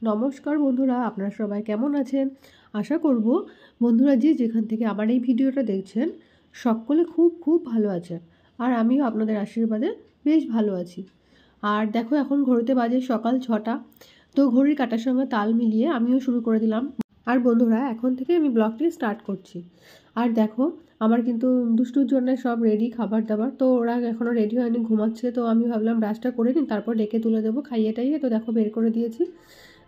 নমস্কার বন্ধুরা, আপনারা সবাই কেমন আছেন? আশা করব বন্ধুরা যে যেখান থেকে আমার এই ভিডিওটা দেখছেন সকলে খুব খুব ভালো আছেন। আর আমিও আপনাদের আশীর্বাদে বেশ ভালো আছি। আর দেখো এখন ঘড়িতে বাজে সকাল 6টা। তো ঘড়ির কাঁটার সঙ্গে তাল মিলিয়ে আমিও শুরু করে দিলাম। আর বন্ধুরা এখন থেকে আমি ব্লগটি স্টার্ট করছি। আর দেখো আমার কিন্তু দুষ্টুর জন্য সব রেডি খাবার দাবার, তো ওরা এখনও রেডি হয়নি, ঘুমাচ্ছে। তো আমি ভাবলাম ব্রাশটা করে নিই, তারপর ডেকে তুলে দেবো খাইয়ে টাইয়ে। তো দেখো বের করে দিয়েছি,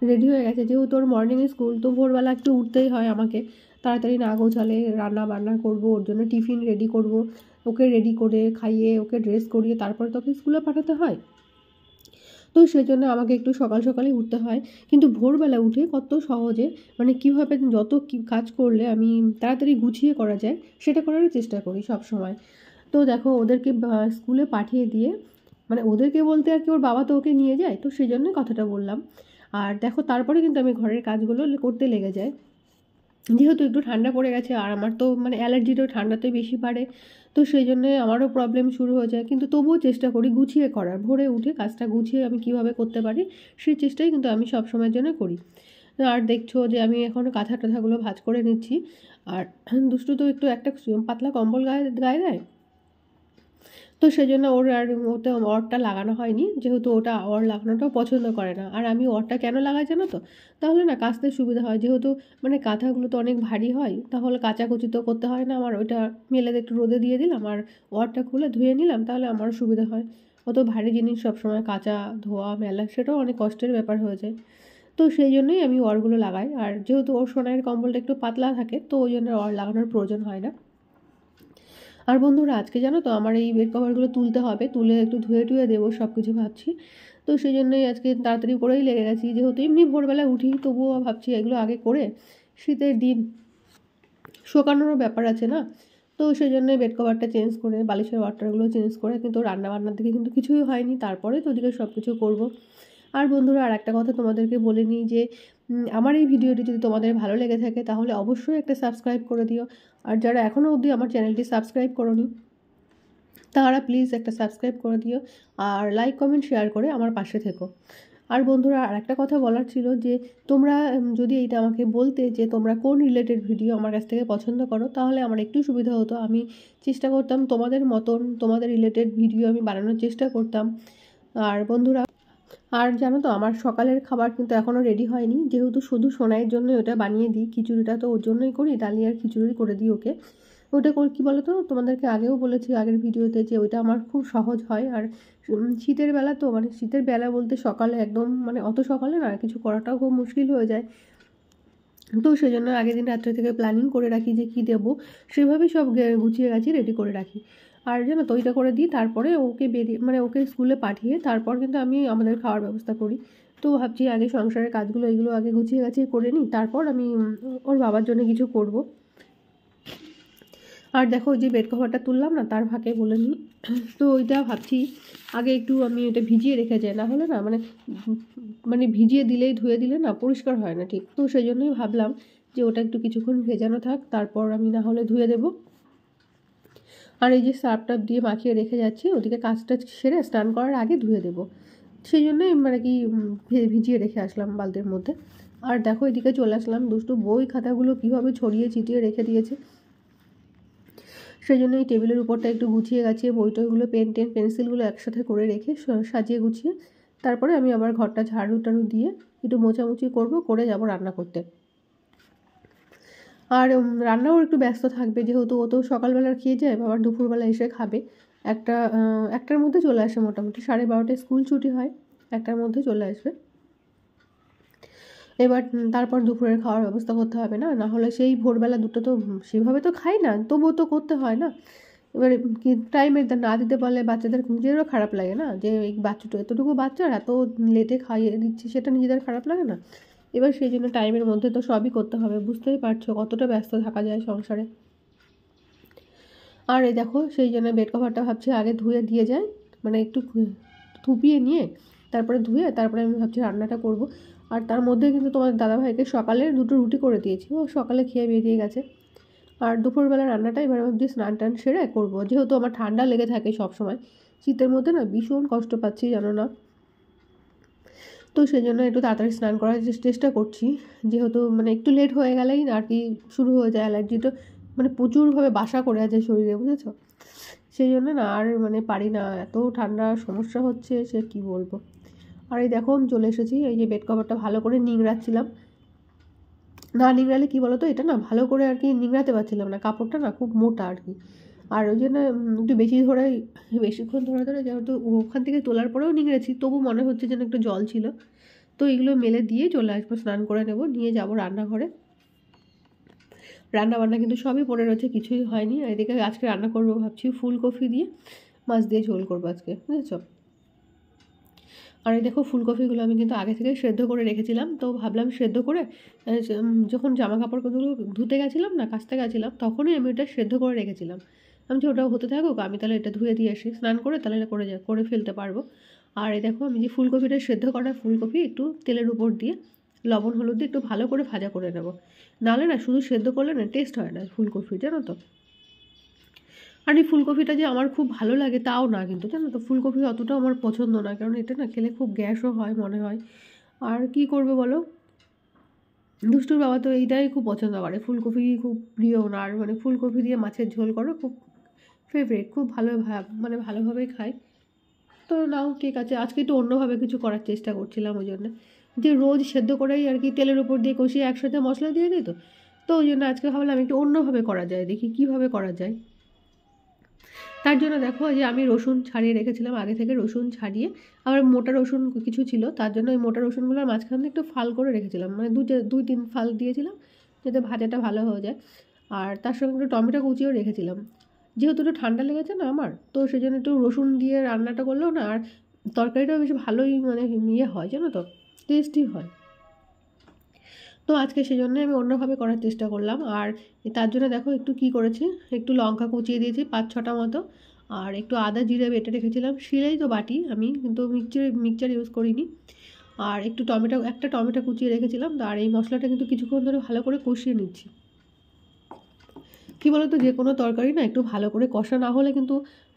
রেডি হয়ে গেছে। যেহেতু ওর মর্নিং স্কুল, তো ভোরবেলা একটু উঠতেই হয় আমাকে, তাড়াতাড়ি না গোছালে রান্না বান্না করব, ওর জন্য টিফিন রেডি করব, ওকে রেডি করে খাইয়ে ওকে ড্রেস করিয়ে তারপর তো ওকে স্কুলে পাঠাতে হয়। তো সেজন্য আমাকে একটু সকাল সকালেই উঠতে হয়। কিন্তু ভোরবেলা উঠে কত সহজে মানে কীভাবে যত কাজ করলে আমি তাড়াতাড়ি গুছিয়ে করা যায় সেটা করারই চেষ্টা করি সব সময়। তো দেখো ওদেরকে স্কুলে পাঠিয়ে দিয়ে, মানে ওদেরকে বলতে আর কি ওর বাবা তো ওকে নিয়ে যায়, তো সেই জন্যই কথাটা বললাম। আর দেখো তারপরে কিন্তু আমি ঘরের কাজগুলো করতে লেগে যাই। যেহেতু একটু ঠান্ডা পড়ে গেছে আর আমার তো মানে অ্যালার্জিটাও ঠান্ডাতে বেশি বাড়ে, তো সেই জন্যে আমারও প্রবলেম শুরু হয়ে যায়। কিন্তু তবুও চেষ্টা করি গুছিয়ে করার, ভোরে উঠে কাজটা গুছিয়ে আমি কিভাবে করতে পারি সেই চেষ্টাই কিন্তু আমি সব সময়ের জন্য করি। আর দেখছো যে আমি এখন কাঁথা টাথাগুলো ভাঁজ করে নিচ্ছি। আর দুষ্টু তো একটু একটা পাতলা কম্বল গায়ে গায়ে দেয়, তো সেজন্য ওর আর ওতে অরটা লাগানো হয়নি, যেহেতু ওটা অর লাগানোটাও পছন্দ করে না। আর আমি অরটা কেন লাগাই জানো তো? তাহলে না কাচতে সুবিধা হয়, যেহেতু মানে কাঁথাগুলো তো অনেক ভারী হয়, তাহলে কাচাকুচি তো করতে হয় না আমার। ওইটা মেলে একটু রোদে দিয়ে দিলাম আর অরটা খুলে ধুয়ে নিলাম, তাহলে আমারও সুবিধা হয়। অত ভারী জিনিস সবসময় কাচা ধোয়া মেলা সেটাও অনেক কষ্টের ব্যাপার হয়ে যায়। তো সেই জন্যই আমি অরগুলো লাগাই। আর যেহেতু ওর সোনাইয়ের কম্বলটা একটু পাতলা থাকে, তো ওই জন্য অর লাগানোর প্রয়োজন হয় না। আর বন্ধুরা আজকে জানো তো আমার এই বেড কভারগুলো তুলতে হবে, তুলে একটু ধুয়ে টুয়ে দেবো সব কিছু ভাবছি। তো সেই জন্যই আজকে তাড়াতাড়ি করেই লেগে গেছি, যেহেতু এমনি ভোরবেলা উঠি, তবুও ভাবছি এগুলো আগে করে শীতের দিন শোকানোরও ব্যাপার আছে না। তো সেই জন্যই বেড কভারটা চেঞ্জ করে বালিশের ওয়াটারগুলো চেঞ্জ করে, কিন্তু রান্না বান্নার দিকে কিন্তু কিছুই হয়নি, তারপরে তো ওদিকে সব কিছু করবো। আর বন্ধুরা আর একটা কথা তোমাদেরকে বলে নিই যে আমার এই ভিডিওটি যদি তোমাদের ভালো লেগে থাকে তাহলে অবশ্যই একটা সাবস্ক্রাইব করে দিও। আর যারা এখনও অবধি আমার চ্যানেলটি সাবস্ক্রাইব করোনি তারা প্লিজ একটা সাবস্ক্রাইব করে দিও, আর লাইক কমেন্ট শেয়ার করে আমার পাশে থেকো। আর বন্ধুরা আর একটা কথা বলার ছিল যে তোমরা যদি এইটা আমাকে বলতে যে তোমরা কোন রিলেটেড ভিডিও আমার কাছ থেকে পছন্দ করো, তাহলে আমার একটু সুবিধা হতো। আমি চেষ্টা করতাম তোমাদের মতন তোমাদের রিলেটেড ভিডিও আমি বানানোর চেষ্টা করতাম। আর বন্ধুরা আর জানো তো আমার সকালের খাবার কিন্তু এখনও রেডি হয়নি, যেহেতু শুধু সোনাইয়ের জন্য ওটা বানিয়ে দিই। খিচুড়িটা তো ওর জন্যই করি, ডালিয়ার খিচুড়ি করে দিই ওকে। ওটা কী বলো তো, তোমাদেরকে আগেও বলেছি আগের ভিডিওতে যে ওইটা আমার খুব সহজ হয়। আর শীতের বেলা তো, মানে শীতের বেলা বলতে সকালে একদম মানে অত সকালে না কিছু করাটাও খুব মুশকিল হয়ে যায়। তো সেই জন্য আগের দিন রাত্রে থেকে প্ল্যানিং করে রাখি যে কী দেবো, সেভাবেই সব গুছিয়ে গাছিয়ে রেডি করে রাখি। আর জানো তো ওইটা করে দিই, তারপরে ওকে বেরিয়ে মানে ওকে স্কুলে পাঠিয়ে তারপর কিন্তু আমি আমাদের খাওয়ার ব্যবস্থা করি। তো ভাবছি আগে সংসারের কাজগুলো এগুলো আগে গুছিয়ে গাছিয়ে করে নিই, তারপর আমি ওর বাবার জন্য কিছু করব। আর দেখো ওই যে বেড কভারটা তুললাম না, তার ফাঁকে বলে নিই, তো ওইটা ভাবছি আগে একটু আমি ওটা ভিজিয়ে রেখে যাই, না হলে না মানে মানে ভিজিয়ে দিলেই ধুয়ে দিলে না পরিষ্কার হয় না ঠিক। তো সেই জন্যই ভাবলাম যে ওটা একটু কিছুক্ষণ ভেজানো থাক, তারপর আমি না হলে ধুয়ে দেবো। আর এই যে সার্ফ টাপ দিয়ে মাখিয়ে রেখে যাচ্ছি, ওদিকে কাজটা সেরে স্নান করার আগে ধুয়ে দেবো, সেই জন্যই মানে কি ভিজিয়ে রেখে আসলাম বালতির মধ্যে। আর দেখো এদিকে চলে আসলাম, দুষ্টু বই খাতাগুলো কীভাবে ছড়িয়ে ছিটিয়ে রেখে দিয়েছে। সেই জন্য এই টেবিলের উপরটা একটু গুছিয়ে গাছিয়ে বই টইগুলো পেন টেন পেন্সিলগুলো একসাথে করে রেখে সাজিয়ে গুছিয়ে তারপরে আমি আবার ঘরটা ঝাড়ু টাড়ু দিয়ে একটু মোছামুছি করব, করে যাব রান্না করতে। আর রান্নাও একটু ব্যস্ত থাকবে, যেহেতু ও তো সকালবেলা খেয়ে যায়, আবার দুপুরবেলা এসে খাবে। একটার মধ্যে চলে আসে, মোটামুটি 12:30টায় স্কুল ছুটি হয়, একটার মধ্যে চলে আসবে। এবার তারপর দুপুরের খাওয়ার ব্যবস্থা করতে হবে না, না হলে সেই ভোরবেলা দুটো তো সেভাবে তো খাই না, তবুও তো করতে হয় না। এবারে কি টাইমে না দিতে পারলে বাচ্চাদের নিজেদেরও খারাপ লাগে না, যে এই বাচ্চাটা এতটুকু বাচ্চার এত লেটে খাইয়ে দিচ্ছি, সেটা নিজেদের খারাপ লাগে না? এবার সেই জন্য টাইমের মধ্যে তো সবই করতে হবে, বুঝতেই পারছো কতটা ব্যস্ত থাকা যায় সংসারে। আর এই দেখো সেই জন্য বেড কভারটা ভাবছি আগে ধুয়ে দিয়ে যায়, মানে একটু থুপিয়ে নিয়ে তারপরে ধুয়ে তারপরে আমি ভাবছি রান্নাটা করব। আর তার মধ্যে কিন্তু তোমার দাদাভাইকে সকালে 2টো রুটি করে দিয়েছি, ও সকালে খেয়ে বেরিয়ে গেছে। আর দুপুরবেলা রান্নাটা এবার ভাবছি স্নান টান সেরে করবো, যেহেতু আমার ঠান্ডা লেগে থাকে সব সময়, শীতের মধ্যে না ভীষণ কষ্ট পাচ্ছি জানো না। তো সেই জন্য একটু তাড়াতাড়ি স্নান করার চেষ্টা করছি, যেহেতু মানে একটু লেট হয়ে গেলেই আর কি শুরু হয়ে যায় অ্যালার্জিটা, মানে প্রচুরভাবে বাসা করে আছে শরীরে, বুঝেছো? সেই জন্য না আর মানে পারি না, এত ঠান্ডা সমস্যা হচ্ছে সে কি বলবো। আর এই দেখো আমি চলে এসেছি, এই যে বেড কভারটা ভালো করে নিংড়াচ্ছিলাম, না নিংড়ালে কী বলো তো, এটা না ভালো করে আর কি নিংড়াতে পারছিলাম না, কাপড়টা না খুব মোটা আর কি। আর ওই জন্য একটু বেশিক্ষণ ধরে যেহেতু ওখান থেকে তোলার পরেও নিংড়েছি, তবু মনে হচ্ছে যেন একটু জল ছিল। তো এগুলো মেলে দিয়ে চলে আসবো, স্নান করে নেব, নিয়ে যাব রান্নাঘরে। রান্নাবান্না কিন্তু সবই পড়ে রয়েছে, কিছুই হয়নি। এদিকে আজকে রান্না করবো ভাবছি ফুলকপি দিয়ে মাছ দিয়ে ঝোল করবো আজকে, বুঝেছ? আর এই দেখো ফুলকপিগুলো আমি কিন্তু আগে থেকে সেদ্ধ করে রেখেছিলাম, তো ভাবলাম সেদ্ধ করে যখন জামা কাপড়গুলো ধুতে গেছিলাম না, কাচতে গেছিলাম, তখনই আমি ওটা সেদ্ধ করে রেখেছিলাম। আমি যে ওটাও হতে থাকুক, আমি তাহলে এটা ধুয়ে দিয়ে আসি, স্নান করে তাহলে এটা করে ফেলতে পারবো। আর এই দেখো আমি যে ফুলকপিটা সেদ্ধ করা ফুলকপি একটু তেলের উপর দিয়ে লবণ হলুদ দিয়ে একটু ভালো করে ভাজা করে নেব, নাহলে না শুধু সেদ্ধ করলে না টেস্ট হয় না ফুলকপি, জানো তো? আর এই ফুলকপিটা যে আমার খুব ভালো লাগে তাও না কিন্তু, জানো তো, ফুলকপি অতটাও আমার পছন্দ না, কারণ এটা না খেলে খুব গ্যাসও হয় মনে হয়। আর কি করবে বলো, দুষ্টুর বাবা তো এইটাই খুব পছন্দ করে, ফুলকপি খুব প্রিয় ওনার, মানে ফুলকপি দিয়ে মাছের ঝোল করো খুব ফেভারিট, খুব ভালো মানে ভালোভাবেই খায়। তো নাও ঠিক আছে, আজকে একটু অন্যভাবে কিছু করার চেষ্টা করছিলাম, ওই জন্য যে রোজ সেদ্ধ করেই আর কি তেলের উপর দিয়ে কষিয়ে একসাথে মশলা দিয়ে দিই, তো ওই জন্য আজকে ভাবলাম একটু অন্যভাবে করা যায়, দেখি কীভাবে করা যায়। তার জন্য দেখো যে আমি রসুন ছাড়িয়ে রেখেছিলাম আগে থেকে, রসুন ছাড়িয়ে আবার মোটা রসুন কিছু ছিল, তার জন্য ওই মোটা রসুনগুলোর মাঝখান থেকে একটু ফাল করে রেখেছিলাম, মানে দুই তিন ফাল দিয়েছিলাম যাতে ভাজাটা ভালো হয়ে যায়। আর তার সঙ্গে একটু টমেটো কুচিও রেখেছিলাম, যেহেতু একটু ঠান্ডা লেগেছে না আমার, তো সেই জন্য একটু রসুন দিয়ে রান্নাটা করলেও না আর তরকারিটাও বেশ ভালোই মানে হয়, জানো তো, টেস্টি হয়। তো আজকে সেই জন্য আমি অন্যভাবে করার চেষ্টা করলাম। আর তার জন্য দেখো একটু কি করেছি, একটু লঙ্কা কুচিয়ে দিয়েছি 5-6টা মতো, আর একটু আদা জিরে বেটে রেখেছিলাম, শিলেই তো বাটি আমি, কিন্তু মিক্সচার ইউজ করিনি। আর একটু একটা টমেটো কুচিয়ে রেখেছিলাম। আর এই মশলাটা কিন্তু কিছুক্ষণ ধরে ভালো করে কষিয়ে নিচ্ছি। কী বলো তো, যে কোনো তরকারি না একটু ভালো করে কষা না হলে কিন্তু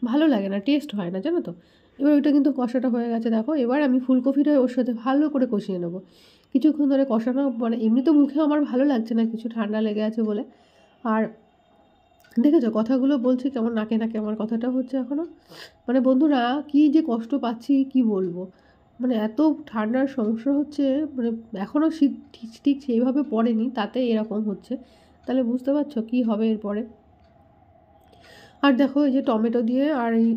ভালো লাগে না, টেস্ট হয় না, জানো তো। এবার ওইটা কিন্তু কষাটা হয়ে গেছে দেখো, এবার আমি ফুলকপিটা ওর সাথে ভালো করে কষিয়ে নেবো কিছুক্ষণ ধরে কষানো, মানে এমনি তো মুখে আমার ভালো লাগছে না, কিছু ঠান্ডা লেগে আছে বলে। আর দেখেছো কথাগুলো বলছি কেমন নাকে নাকে আমার কথাটা হচ্ছে এখনও, মানে বন্ধুরা কী যে কষ্ট পাচ্ছি কি বলবো, মানে এত ঠান্ডার সমস্যা হচ্ছে, মানে এখনও শীত ঠিক সেইভাবে পড়েনি, তাতে এরকম হচ্ছে, তাহলে বুঝতে পারছো কী হবে এরপরে। আর দেখো এই যে টমেটো দিয়ে আর এই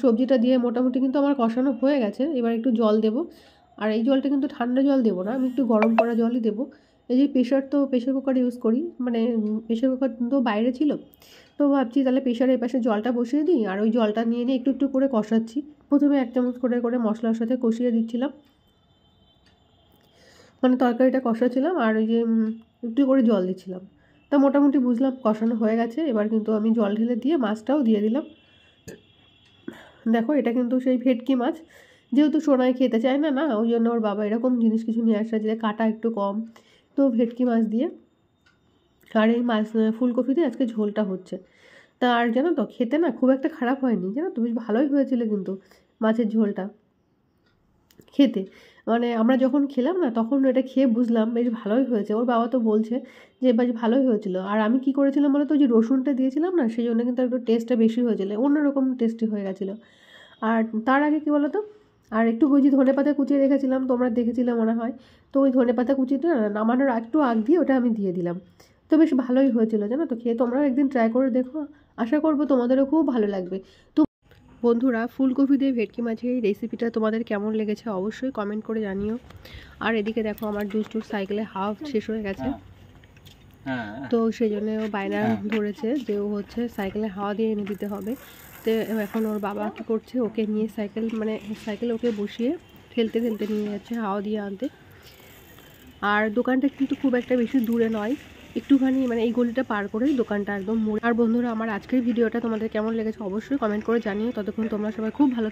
সবজিটা দিয়ে মোটামুটি কিন্তু আমার কষানো হয়ে গেছে, এবার একটু জল দেবো। আর এই জলটা কিন্তু ঠান্ডা জল দেবো না, আমি একটু গরম করা জলই দেবো। এই যে প্রেশার কুকার ইউজ করি, মানে প্রেশার কুকার তো বাইরে ছিল, তো ভাবছি তাহলে প্রেশারের পাশে জলটা বসিয়ে দিই, আর ওই জলটা নিয়ে একটু একটু করে কষাচ্ছি। প্রথমে 1 চামচ করে মশলার সাথে কষিয়ে দিচ্ছিলাম, মানে তরকারিটা কষাচ্ছিলাম, আর ওই যে একটু করে জল দিচ্ছিলাম। তা মোটামুটি বুঝলাম কষানো হয়ে গেছে, এবার কিন্তু আমি জল ঢেলে দিয়ে মাছটাও দিয়ে দিলাম। দেখো এটা কিন্তু সেই ভেটকি মাছ, যেহেতু সোনাই খেতে চায় না না, ওই জন্য ওর বাবা এরকম জিনিস কিছু নিয়ে আসা, যে কাটা একটু কম, তো ভেটকি মাছ দিয়ে আর এই মাছ ফুলকপি দিয়ে আজকে ঝোলটা হচ্ছে। তা আর জানো তো খেতে না খুব একটা খারাপ হয়নি, জানো তো, বেশ ভালোই হয়েছিল কিন্তু মাছের ঝোলটা খেতে, মানে আমরা যখন খেলাম না তখন এটা খেয়ে বুঝলাম বেশ ভালোই হয়েছে। ওর বাবা তো বলছে যে বেশ ভালোই হয়েছিল। আর আমি কি করেছিলাম বলো তো, যে রসুনটা দিয়েছিলাম না, সেই জন্য কিন্তু একটু টেস্টটা বেশি হয়েছিল, অন্যরকম টেস্টি হয়ে গেছিলো। আর তার আগে কী বলো তো, আর একটু ওই যে ধনেপাতা কুচিয়ে রেখেছিলাম, তোমরা দেখেছিলে মনে হয়, তো ওই ধনেপাতা কুচিটা নামানোর একটু আগ দিয়ে ওটা আমি দিয়ে দিলাম, তো বেশ ভালোই হয়েছিল, জানো তো। খেয়ে তোমরাও একদিন ট্রাই করে দেখো, আশা করবো তোমাদেরও খুব ভালো লাগবে। তো বন্ধুরা ফুলকপি দিয়ে ভেটকি মাছের এই রেসিপিটা তোমাদের কেমন লেগেছে অবশ্যই কমেন্ট করে জানিও। আর এদিকে দেখো আমার দুষ্টুর সাইকেলে হাফ শেষ হয়ে গেছে, তো সেই জন্য ও বায়না ধরেছে যে ও হচ্ছে সাইকেলে হাওয়া দিয়ে এনে দিতে হবে। তো এখন ওর বাবা কী করছে, ওকে নিয়ে সাইকেল ওকে বসিয়ে ঠেলতে নিয়ে যাচ্ছে হাওয়া দিয়ে আনতে। আর দোকানটা কিন্তু খুব একটা বেশি দূরে নয়, একটুখানি মানে এই গলিটা পার করেই দোকানটা একদম মোড়ে। আর বন্ধুরা আমার আজকের ভিডিওটা তোমাদের কেমন লেগেছে অবশ্যই কমেন্ট করে জানিও। ততক্ষণ তোমরা সবাই খুব ভালো